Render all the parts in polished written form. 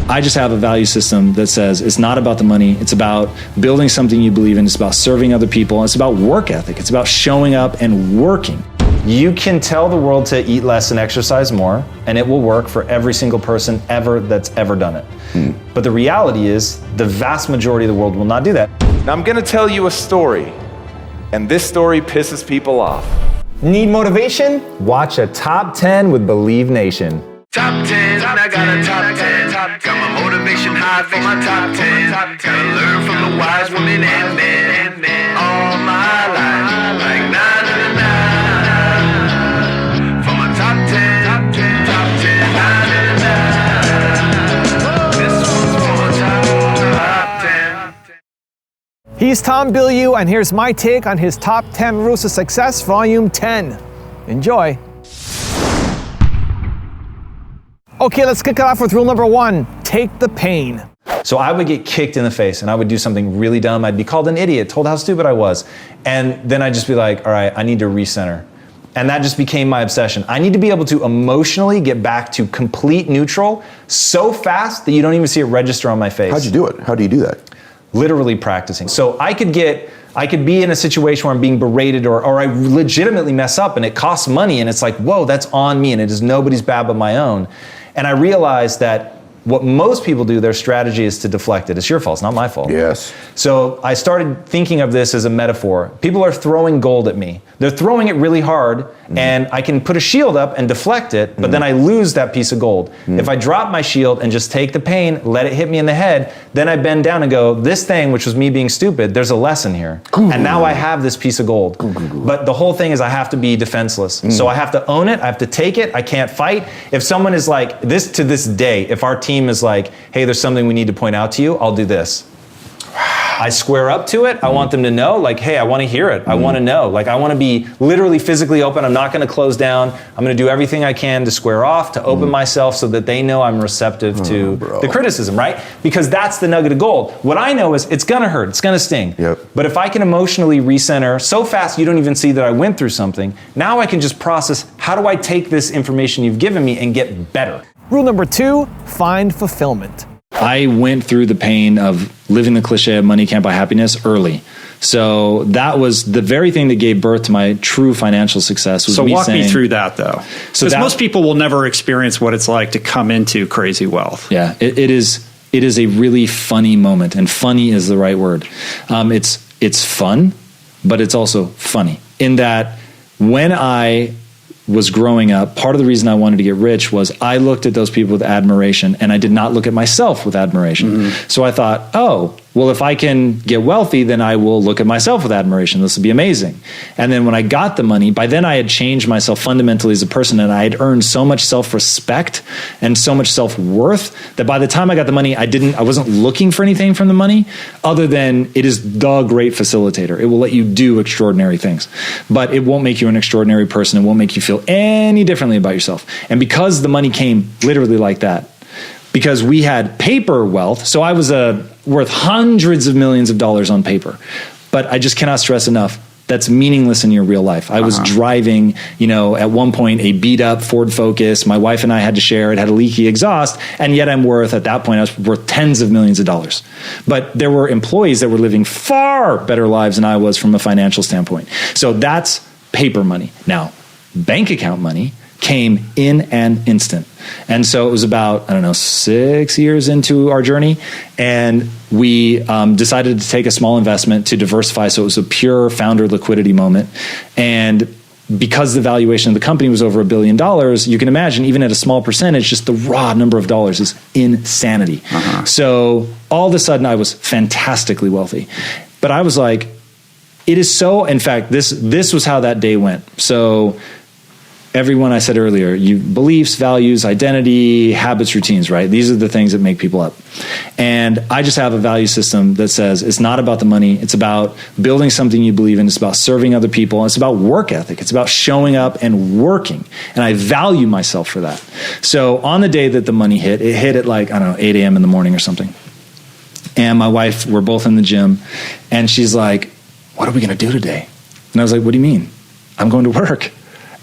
I just have a value system that says it's not about the money. It's about building something you believe in. It's about serving other people. It's about work ethic. It's about showing up and working. You can tell the world to eat less and exercise more, and it will work for every single person ever that's ever done it. But the reality is, the vast majority of the world will not do that. Now I'm gonna tell you a story, and this story pisses people off. Need motivation? Watch a Top 10 with Believe Nation. Top 10, I got a top 10. Got my motivation high for my top 10. Gotta learn from the wise women and men. All my life, like 9 and 9. For my top 10, top 10, 9 and 9. This one's for my top 10. He's Tom Bilyeu, and here's my take on his Top 10 Rules of Success, Volume 10. Enjoy. Okay, let's kick it off with rule number 1. Take the pain. So I would get kicked in the face and I would do something really dumb. I'd be called an idiot, told how stupid I was. And then I'd just be like, all right, I need to recenter. And that just became my obsession. I need to be able to emotionally get back to complete neutral so fast that you don't even see it register on my face. How'd you do it? How do you do that? Literally practicing. So I could be in a situation where I'm being berated or I legitimately mess up and it costs money and it's like, whoa, that's on me and it is nobody's bad but my own. And I realized that what most people do, their strategy is to deflect it. It's your fault, it's not my fault. Yes. So I started thinking of this as a metaphor. People are throwing gold at me. They're throwing it really hard and I can put a shield up and deflect it, but then I lose that piece of gold. If I drop my shield and just take the pain, let it hit me in the head, then I bend down and go, this thing, which was me being stupid, there's a lesson here. And now I have this piece of gold. But the whole thing is I have to be defenseless. So I have to own it, I have to take it, I can't fight. If someone is like, this to this day, if our team is like, hey, there's something we need to point out to you, I'll do this. I square up to it. I want them to know, like, hey, I want to hear it. I want to know. Like, I want to be literally physically open. I'm not going to close down. I'm going to do everything I can to square off, to open myself so that they know I'm receptive to the criticism, right? Because that's the nugget of gold. What I know is it's going to hurt. It's going to sting. But if I can emotionally recenter so fast you don't even see that I went through something, now I can just process, how do I take this information you've given me and get better? Rule number 2, find fulfillment. I went through the pain of living the cliche of money can't buy happiness early. So that was the very thing that gave birth to my true financial success. Was so me walk saying, me through that, though. Because most people will never experience what it's like to come into crazy wealth. Yeah, it is a really funny moment, and funny is the right word. It's fun, but it's also funny in that when I was growing up, part of the reason I wanted to get rich was I looked at those people with admiration and I did not look at myself with admiration. So I thought, oh, well, if I can get wealthy, then I will look at myself with admiration. This will be amazing. And then when I got the money, by then I had changed myself fundamentally as a person and I had earned so much self-respect and so much self-worth that by the time I got the money, I wasn't looking for anything from the money other than it is the great facilitator. It will let you do extraordinary things, but it won't make you an extraordinary person. It won't make you feel any differently about yourself. And because the money came literally like that, because we had paper wealth, so I was worth hundreds of millions of dollars on paper. But I just cannot stress enough, that's meaningless in your real life. I was driving, at one point, a beat up Ford Focus. My wife and I had to share it, had a leaky exhaust, and yet at that point, I was worth tens of millions of dollars. But there were employees that were living far better lives than I was from a financial standpoint. So that's paper money. Now, bank account money came in an instant. And so it was about, 6 years into our journey. And we decided to take a small investment to diversify. So it was a pure founder liquidity moment. And because the valuation of the company was over $1 billion, you can imagine even at a small percentage, just the raw number of dollars is insanity. So all of a sudden I was fantastically wealthy. But I was like, it is so, in fact, this was how that day went. So everyone I said earlier, beliefs, values, identity, habits, routines, right? These are the things that make people up. And I just have a value system that says it's not about the money. It's about building something you believe in. It's about serving other people. It's about work ethic. It's about showing up and working. And I value myself for that. So on the day that the money hit, it hit at 8 a.m. in the morning or something. And my wife, we're both in the gym. And she's like, what are we going to do today? And I was like, what do you mean? I'm going to work.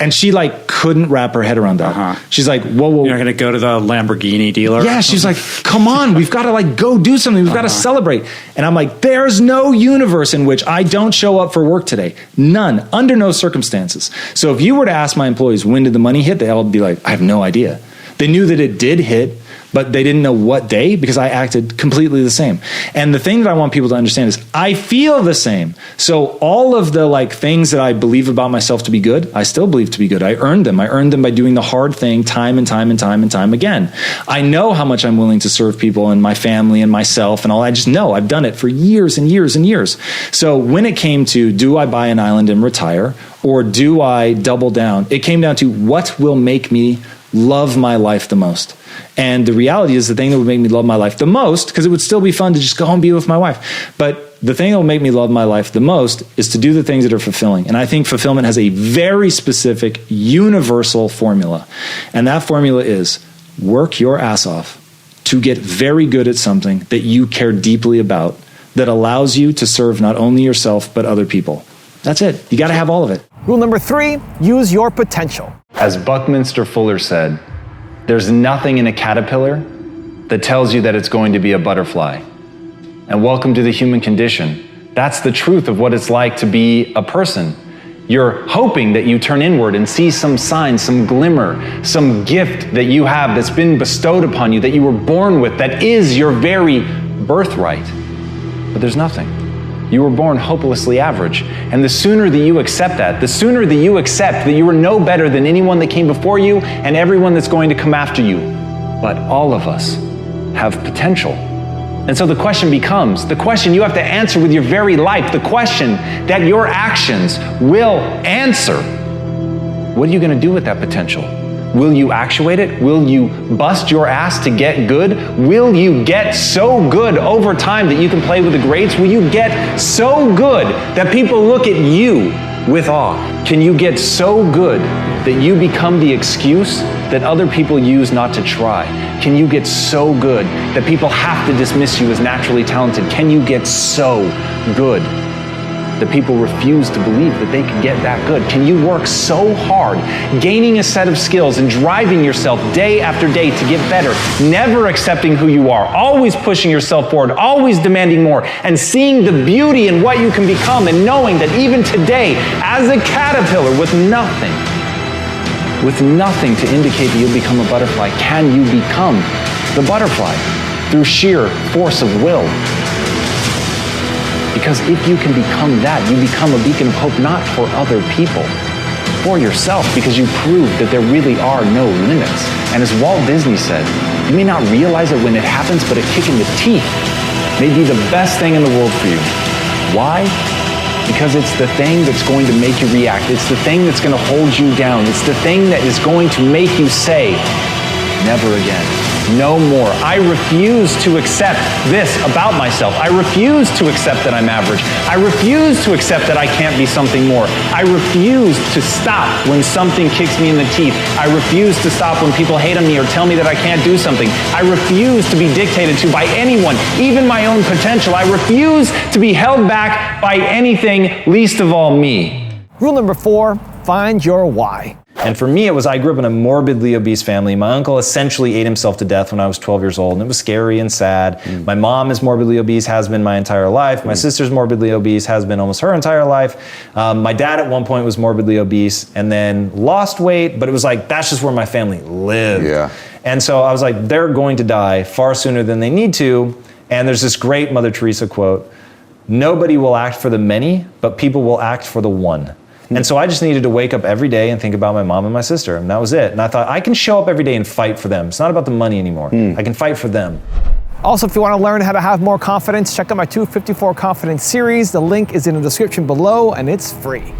And she like couldn't wrap her head around that. She's like, whoa. You're going to go to the Lamborghini dealer? Yeah, she's like, come on, we've got to like go do something. We've got to celebrate. And I'm like, there's no universe in which I don't show up for work today. None, under no circumstances. So if you were to ask my employees, when did the money hit? They all be like, I have no idea. They knew that it did hit, but they didn't know what day because I acted completely the same. And the thing that I want people to understand is I feel the same. So all of the like things that I believe about myself to be good, I still believe to be good. I earned them. I earned them by doing the hard thing time and time and time and time again. I know how much I'm willing to serve people and my family and myself and all. I just know I've done it for years and years and years. So when it came to, do I buy an island and retire or do I double down? It came down to what will make me love my life the most. And the reality is the thing that would make me love my life the most, because it would still be fun to just go home and be with my wife. But the thing that will make me love my life the most is to do the things that are fulfilling. And I think fulfillment has a very specific, universal formula. And that formula is work your ass off to get very good at something that you care deeply about that allows you to serve not only yourself, but other people. That's it. You got to have all of it. Rule number 3, use your potential. As Buckminster Fuller said, there's nothing in a caterpillar that tells you that it's going to be a butterfly. And welcome to the human condition. That's the truth of what it's like to be a person. You're hoping that you turn inward and see some sign, some glimmer, some gift that you have that's been bestowed upon you, that you were born with, that is your very birthright. But there's nothing. You were born hopelessly average. And the sooner that you accept that, the sooner that you accept that you are no better than anyone that came before you and everyone that's going to come after you. But all of us have potential. And so the question becomes, the question you have to answer with your very life, the question that your actions will answer. What are you going to do with that potential? Will you actuate it? Will you bust your ass to get good? Will you get so good over time that you can play with the greats? Will you get so good that people look at you with awe? Can you get so good that you become the excuse that other people use not to try? Can you get so good that people have to dismiss you as naturally talented? Can you get so good that people refuse to believe that they can get that good? Can you work so hard, gaining a set of skills and driving yourself day after day to get better, never accepting who you are, always pushing yourself forward, always demanding more, and seeing the beauty in what you can become and knowing that even today, as a caterpillar with nothing to indicate that you'll become a butterfly, can you become the butterfly through sheer force of will? Because if you can become that, you become a beacon of hope not for other people, for yourself, because you prove that there really are no limits. And as Walt Disney said, you may not realize it when it happens, but a kick in the teeth may be the best thing in the world for you. Why? Because it's the thing that's going to make you react. It's the thing that's going to hold you down. It's the thing that is going to make you say, never again. No more. I refuse to accept this about myself. I refuse to accept that I'm average. I refuse to accept that I can't be something more. I refuse to stop when something kicks me in the teeth. I refuse to stop when people hate on me or tell me that I can't do something. I refuse to be dictated to by anyone, even my own potential. I refuse to be held back by anything, least of all me. Rule number 4, find your why. And for me, it was I grew up in a morbidly obese family. My uncle essentially ate himself to death when I was 12 years old, and it was scary and sad. My mom is morbidly obese, has been my entire life. My sister's morbidly obese, has been almost her entire life. My dad at one point was morbidly obese and then lost weight, but it was like, that's just where my family lived. Yeah. And so I was like, they're going to die far sooner than they need to. And there's this great Mother Teresa quote, nobody will act for the many, but people will act for the one. And so I just needed to wake up every day and think about my mom and my sister, and that was it. And I thought, I can show up every day and fight for them. It's not about the money anymore. I can fight for them. Also, if you want to learn how to have more confidence, check out my 254 Confidence series. The link is in the description below, and it's free.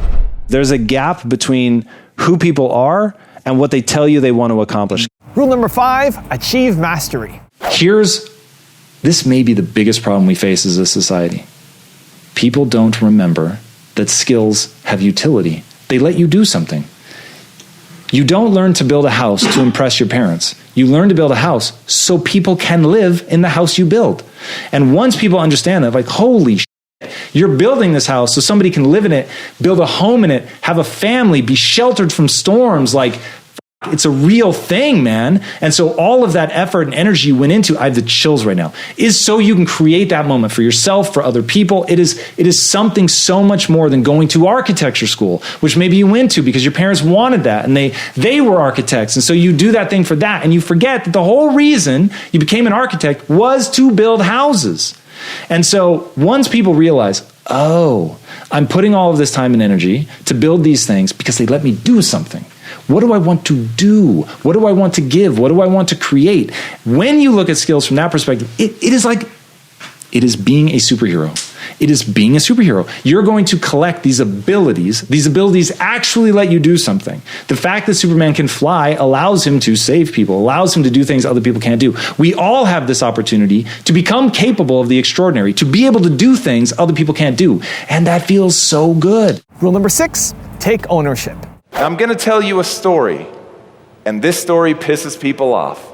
There's a gap between who people are and what they tell you they want to accomplish. Rule number 5, achieve mastery. This may be the biggest problem we face as a society. People don't remember that skills have utility. They let you do something. You don't learn to build a house to impress your parents. You learn to build a house so people can live in the house you build. And once people understand that, like, holy You're building this house so somebody can live in it, build a home in it, have a family, be sheltered from storms. Like, it's a real thing, man. And so all of that effort and energy you went into, I have the chills right now, is so you can create that moment for yourself, for other people. It is something so much more than going to architecture school, which maybe you went to because your parents wanted that and they were architects. And so you do that thing for that. And you forget that the whole reason you became an architect was to build houses. And so once people realize, oh, I'm putting all of this time and energy to build these things because they let me do something. What do I want to do? What do I want to give? What do I want to create? When you look at skills from that perspective, it is being a superhero. It is being a superhero. You're going to collect these abilities. These abilities actually let you do something. The fact that Superman can fly allows him to save people, allows him to do things other people can't do. We all have this opportunity to become capable of the extraordinary, to be able to do things other people can't do. And that feels so good. Rule number 6, take ownership. I'm going to tell you a story, and this story pisses people off.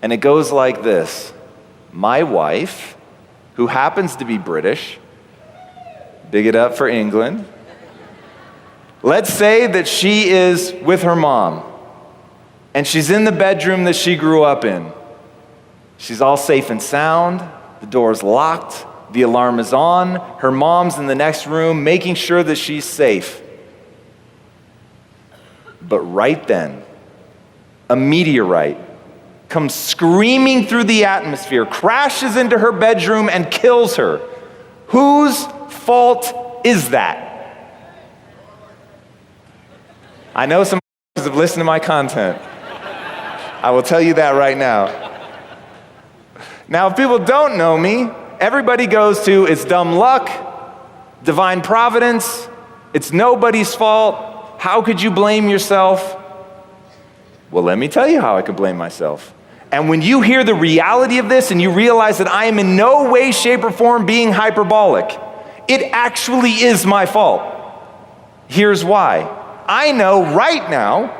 And it goes like this. My wife, who happens to be British, big it up for England, let's say that she is with her mom, and she's in the bedroom that she grew up in. She's all safe and sound, the door's locked, the alarm is on, her mom's in the next room making sure that she's safe. But right then, a meteorite comes screaming through the atmosphere, crashes into her bedroom, and kills her. Whose fault is that? I know some have listened to my content. I will tell you that right now. Now, if people don't know me, everybody goes to, it's dumb luck, divine providence, it's nobody's fault. How could you blame yourself? Well, let me tell you how I could blame myself. And when you hear the reality of this and you realize that I am in no way, shape, or form being hyperbolic, it actually is my fault. Here's why. I know right now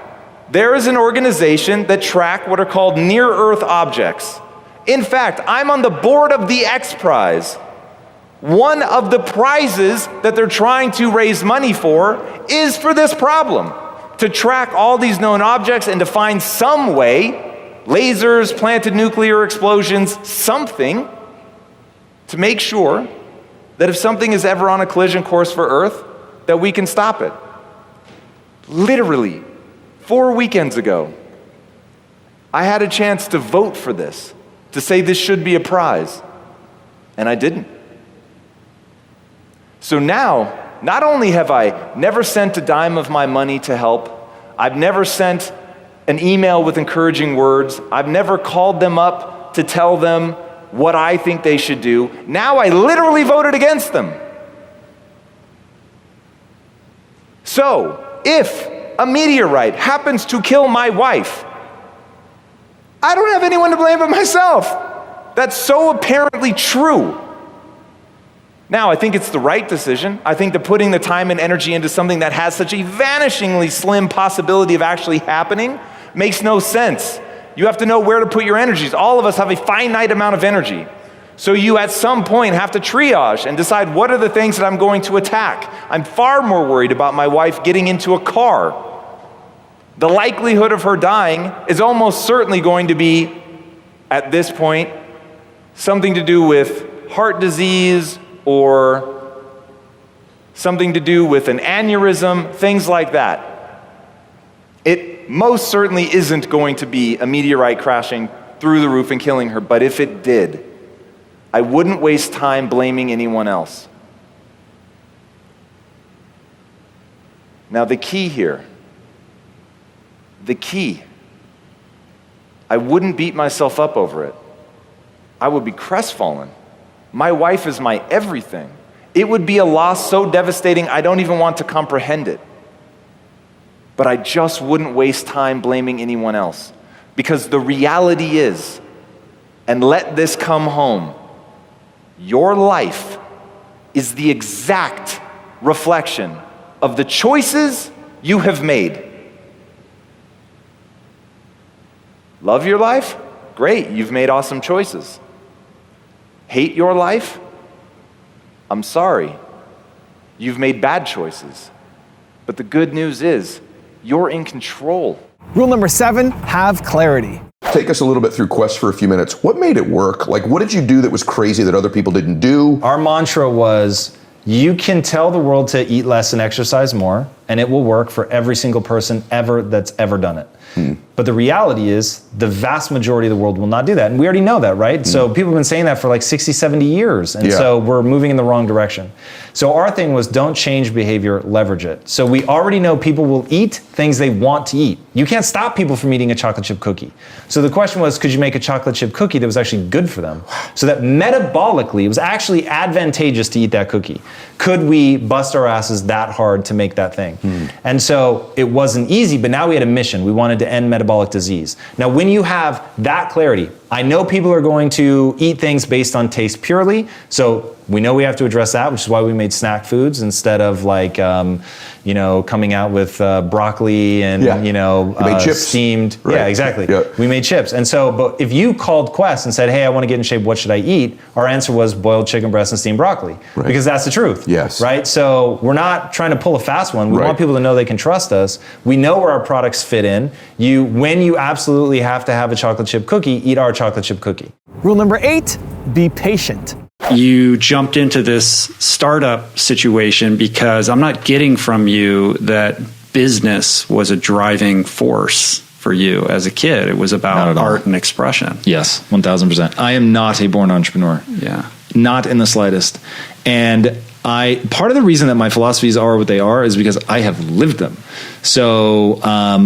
there is an organization that track what are called near-Earth objects. In fact, I'm on the board of the X Prize. One of the prizes that they're trying to raise money for is for this problem, to track all these known objects and to find some way, lasers, planted nuclear explosions, something, to make sure that if something is ever on a collision course for Earth, that we can stop it. Literally, 4 weekends ago, I had a chance to vote for this, to say this should be a prize, and I didn't. So now, not only have I never sent a dime of my money to help, I've never sent an email with encouraging words, I've never called them up to tell them what I think they should do, now I literally voted against them. So, if a meteorite happens to kill my wife, I don't have anyone to blame but myself. That's so apparently true. Now, I think it's the right decision. I think that putting the time and energy into something that has such a vanishingly slim possibility of actually happening makes no sense. You have to know where to put your energies. All of us have a finite amount of energy. So you at some point have to triage and decide what are the things that I'm going to attack. I'm far more worried about my wife getting into a car. The likelihood of her dying is almost certainly going to be, at this point, something to do with heart disease, or something to do with an aneurysm, things like that. It most certainly isn't going to be a meteorite crashing through the roof and killing her, but if it did, I wouldn't waste time blaming anyone else. Now the key here, I wouldn't beat myself up over it. I would be crestfallen. My wife is my everything. It would be a loss so devastating I don't even want to comprehend it. But I just wouldn't waste time blaming anyone else. Because the reality is, and let this come home, your life is the exact reflection of the choices you have made. Love your life? Great, you've made awesome choices. Hate your life? I'm sorry. You've made bad choices. But the good news is, you're in control. Rule number 7, have clarity. Take us a little bit through Quest for a few minutes. What made it work? Like, what did you do that was crazy that other people didn't do? Our mantra was, you can tell the world to eat less and exercise more, and it will work for every single person ever that's ever done it. But the reality is, the vast majority of the world will not do that. And we already know that, right? So people have been saying that for like 60, 70 years. And so we're moving in the wrong direction. So our thing was, don't change behavior, leverage it. So we already know people will eat things they want to eat. You can't stop people from eating a chocolate chip cookie. So the question was, could you make a chocolate chip cookie that was actually good for them? So that metabolically, it was actually advantageous to eat that cookie. Could we bust our asses that hard to make that thing? And so it wasn't easy, but now we had a mission. We wanted to end metabolic disease. Now, when you have that clarity, I know people are going to eat things based on taste purely, so we know we have to address that, which is why we made snack foods instead of like, coming out with broccoli and, steamed. Right. Yeah, exactly. Yeah. We made chips. And so, but if you called Quest and said, hey, I want to get in shape, what should I eat? Our answer was boiled chicken breast and steamed broccoli. Right. Because that's the truth. Yes. Right? So we're not trying to pull a fast one. We want people to know they can trust us. We know where our products fit in. When you absolutely have to have a chocolate chip cookie, eat our chocolate chip cookie. Rule number 8, be patient. You jumped into this startup situation because I'm not getting from you that business was a driving force for you as a kid. It was about art and expression. Yes, 1000%. I am not a born entrepreneur. Yeah. Not in the slightest. And part of the reason that my philosophies are what they are is because I have lived them. So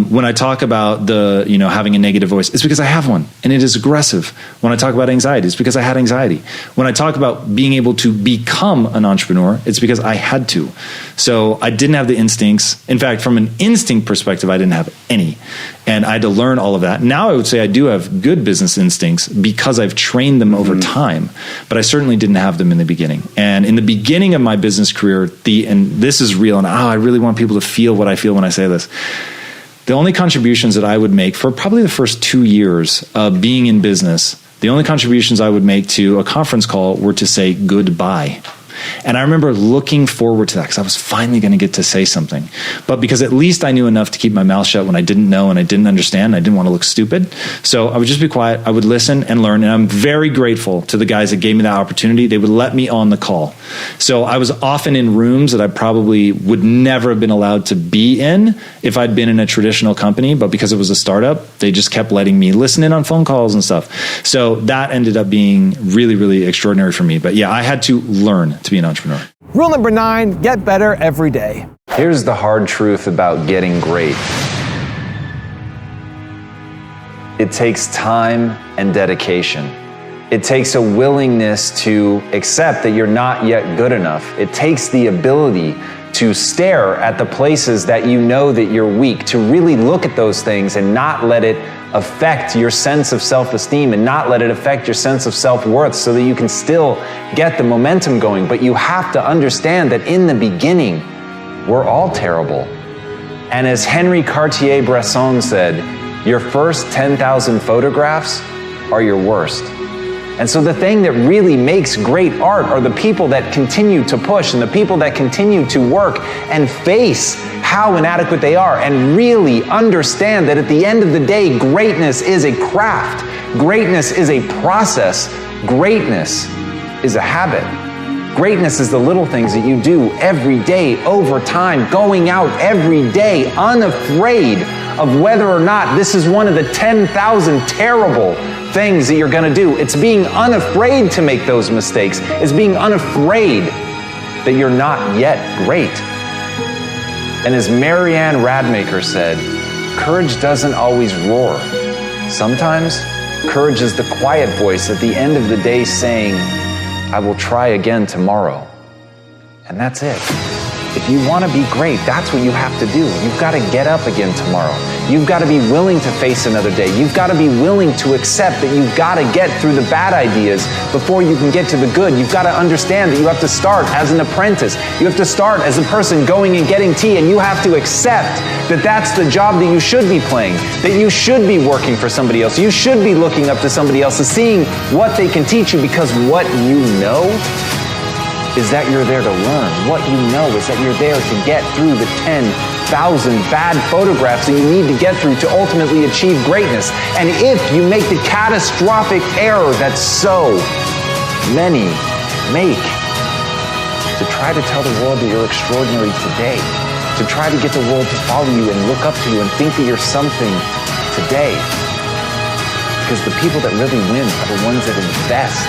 when I talk about having a negative voice, it's because I have one, and it is aggressive. When I talk about anxiety, it's because I had anxiety. When I talk about being able to become an entrepreneur, it's because I had to. So I didn't have the instincts. In fact, from an instinct perspective, I didn't have any. And I had to learn all of that. Now I would say I do have good business instincts because I've trained them over time, but I certainly didn't have them in the beginning. And in the beginning of my business career, and this is real, and I really want people to feel what I feel when I say this. The only contributions that I would make for probably the first 2 years of being in business, the only contributions I would make to a conference call were to say goodbye. And I remember looking forward to that because I was finally going to get to say something. But because at least I knew enough to keep my mouth shut when I didn't know and I didn't understand, and I didn't want to look stupid. So I would just be quiet. I would listen and learn. And I'm very grateful to the guys that gave me that opportunity. They would let me on the call. So I was often in rooms that I probably would never have been allowed to be in if I'd been in a traditional company. But because it was a startup, they just kept letting me listen in on phone calls and stuff. So that ended up being really, really extraordinary for me. But yeah, I had to learn to be an entrepreneur. Rule number 9, get better every day. Here's the hard truth about getting great. It takes time and dedication. It takes a willingness to accept that you're not yet good enough. It takes the ability to stare at the places that you know that you're weak, to really look at those things and not let it affect your sense of self-esteem and not let it affect your sense of self-worth so that you can still get the momentum going. But you have to understand that in the beginning, we're all terrible. And as Henri Cartier-Bresson said, your first 10,000 photographs are your worst. And so the thing that really makes great art are the people that continue to push and the people that continue to work and face how inadequate they are and really understand that at the end of the day, greatness is a craft. Greatness is a process. Greatness is a habit. Greatness is the little things that you do every day, over time, going out every day, unafraid of whether or not this is one of the 10,000 terrible things that you're going to do. It's being unafraid to make those mistakes. It's being unafraid that you're not yet great. And as Marianne Radmacher said, courage doesn't always roar. Sometimes courage is the quiet voice at the end of the day saying, I will try again tomorrow. And that's it. If you want to be great, that's what you have to do. You've got to get up again tomorrow. You've got to be willing to face another day. You've got to be willing to accept that you've got to get through the bad ideas before you can get to the good. You've got to understand that you have to start as an apprentice. You have to start as a person going and getting tea, and you have to accept that that's the job that you should be playing, that you should be working for somebody else. You should be looking up to somebody else and seeing what they can teach you, because what you know is that you're there to learn. What you know is that you're there to get through the 10,000 bad photographs that you need to get through to ultimately achieve greatness. And if you make the catastrophic error that so many make, to try to tell the world that you're extraordinary today, to try to get the world to follow you and look up to you and think that you're something today. Because the people that really win are the ones that invest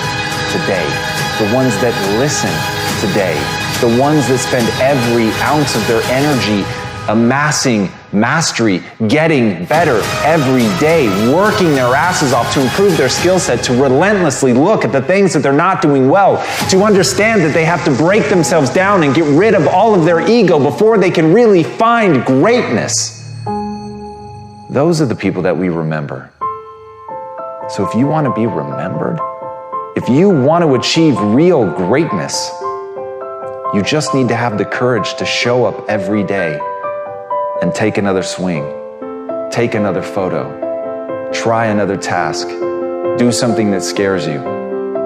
today, the ones that listen today, the ones that spend every ounce of their energy amassing mastery, getting better every day, working their asses off to improve their skill set, to relentlessly look at the things that they're not doing well, to understand that they have to break themselves down and get rid of all of their ego before they can really find greatness. Those are the people that we remember. So if you want to be remembered, if you want to achieve real greatness, you just need to have the courage to show up every day and take another swing, take another photo, try another task, do something that scares you,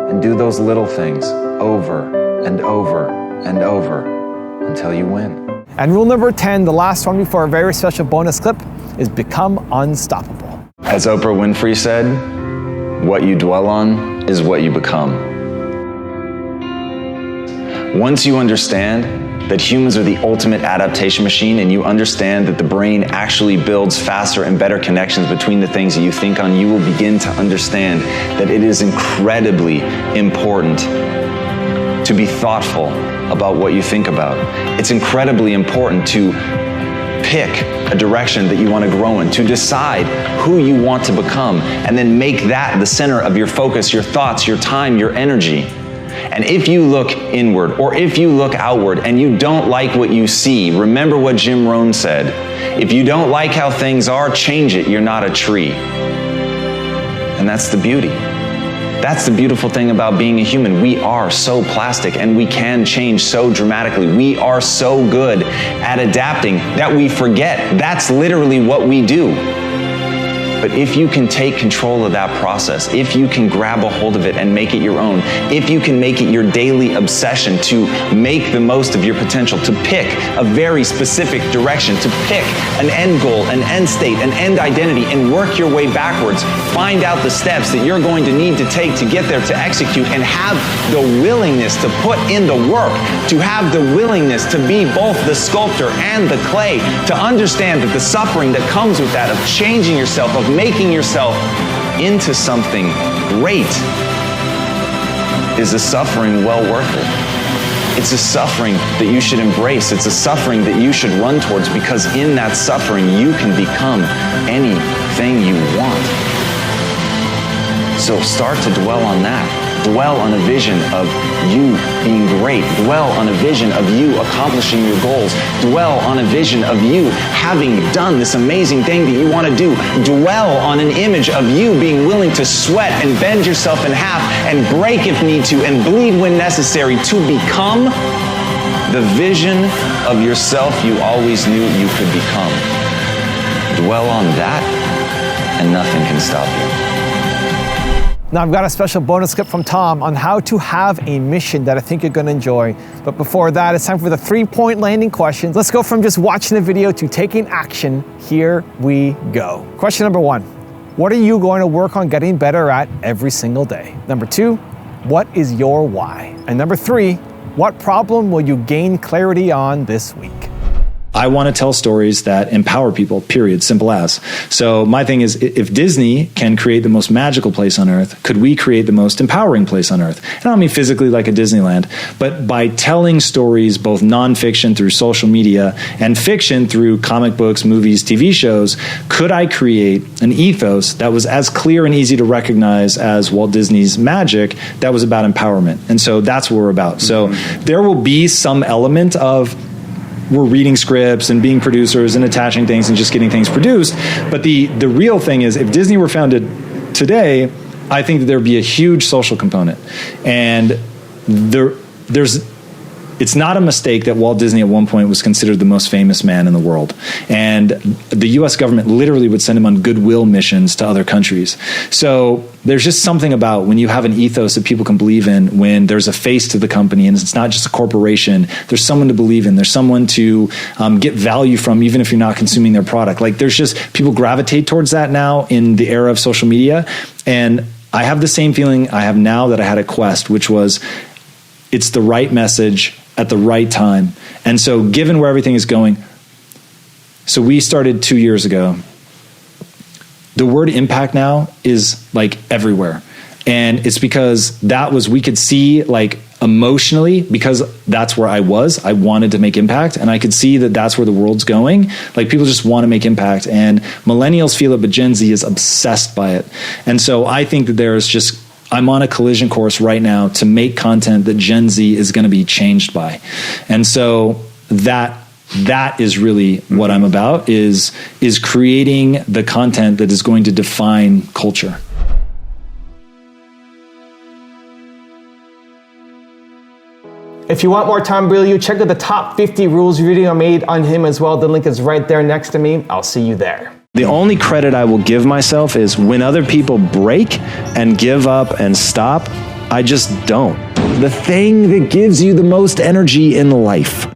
and do those little things over and over and over until you win. And rule number 10, the last one before a very special bonus clip, is become unstoppable. As Oprah Winfrey said, what you dwell on is what you become. Once you understand that humans are the ultimate adaptation machine, and you understand that the brain actually builds faster and better connections between the things that you think on, you will begin to understand that it is incredibly important to be thoughtful about what you think about. It's incredibly important to pick a direction that you want to grow in, to decide who you want to become, and then make that the center of your focus, your thoughts, your time, your energy. And if you look inward or if you look outward and you don't like what you see, remember what Jim Rohn said. If you don't like how things are, change it. You're not a tree. And that's the beauty. That's the beautiful thing about being a human. We are so plastic and we can change so dramatically. We are so good at adapting that we forget. That's literally what we do. But if you can take control of that process, if you can grab a hold of it and make it your own, if you can make it your daily obsession to make the most of your potential, to pick a very specific direction, to pick an end goal, an end state, an end identity, and work your way backwards, find out the steps that you're going to need to take to get there, to execute, and have the willingness to put in the work, to have the willingness to be both the sculptor and the clay, to understand that the suffering that comes with that, of changing yourself, of making yourself into something great, is a suffering well worth it. It's a suffering that you should embrace. It's a suffering that you should run towards, because in that suffering you can become anything you want. So start to dwell on that. Dwell on a vision of you being great. Dwell on a vision of you accomplishing your goals. Dwell on a vision of you having done this amazing thing that you want to do. Dwell on an image of you being willing to sweat and bend yourself in half and break if need to and bleed when necessary to become the vision of yourself you always knew you could become. Dwell on that and nothing can stop you. Now I've got a special bonus clip from Tom on how to have a mission that I think you're going to enjoy. But before that, it's time for the 3-point landing questions. Let's go from just watching the video to taking action. Here we go. Question number 1. What are you going to work on getting better at every single day? Number 2, what is your why? And number 3, what problem will you gain clarity on this week? I want to tell stories that empower people, period, simple as. So my thing is, if Disney can create the most magical place on earth, could we create the most empowering place on earth? And I don't mean physically like a Disneyland, but by telling stories, both nonfiction through social media and fiction through comic books, movies, TV shows, could I create an ethos that was as clear and easy to recognize as Walt Disney's magic that was about empowerment? And so that's what we're about. So there will be some element of we're reading scripts and being producers and attaching things and just getting things produced. But the real thing is, if Disney were founded today, I think that there would be a huge social component. And there's it's not a mistake that Walt Disney at one point was considered the most famous man in the world. And the US government literally would send him on goodwill missions to other countries. So there's just something about when you have an ethos that people can believe in, when there's a face to the company and it's not just a corporation, there's someone to believe in, there's someone to get value from, even if you're not consuming their product. Like there's just, people gravitate towards that now in the era of social media. And I have the same feeling I have now that I had at Quest, which was, it's the right message at the right time. And so given where everything is going, so we started 2 years ago. The word impact now is like everywhere. And it's because we could see like emotionally, because that's where I wanted to make impact, and I could see that that's where the world's going. Like people just want to make impact, and millennials feel it, but Gen Z is obsessed by it. And so I think that I'm on a collision course right now to make content that Gen Z is going to be changed by. And so that is really what I'm about, is creating the content that is going to define culture. If you want more Tom Bilyeu, check out the top 50 rules video I made on him as well. The link is right there next to me. I'll see you there. The only credit I will give myself is when other people break and give up and stop, I just don't. The thing that gives you the most energy in life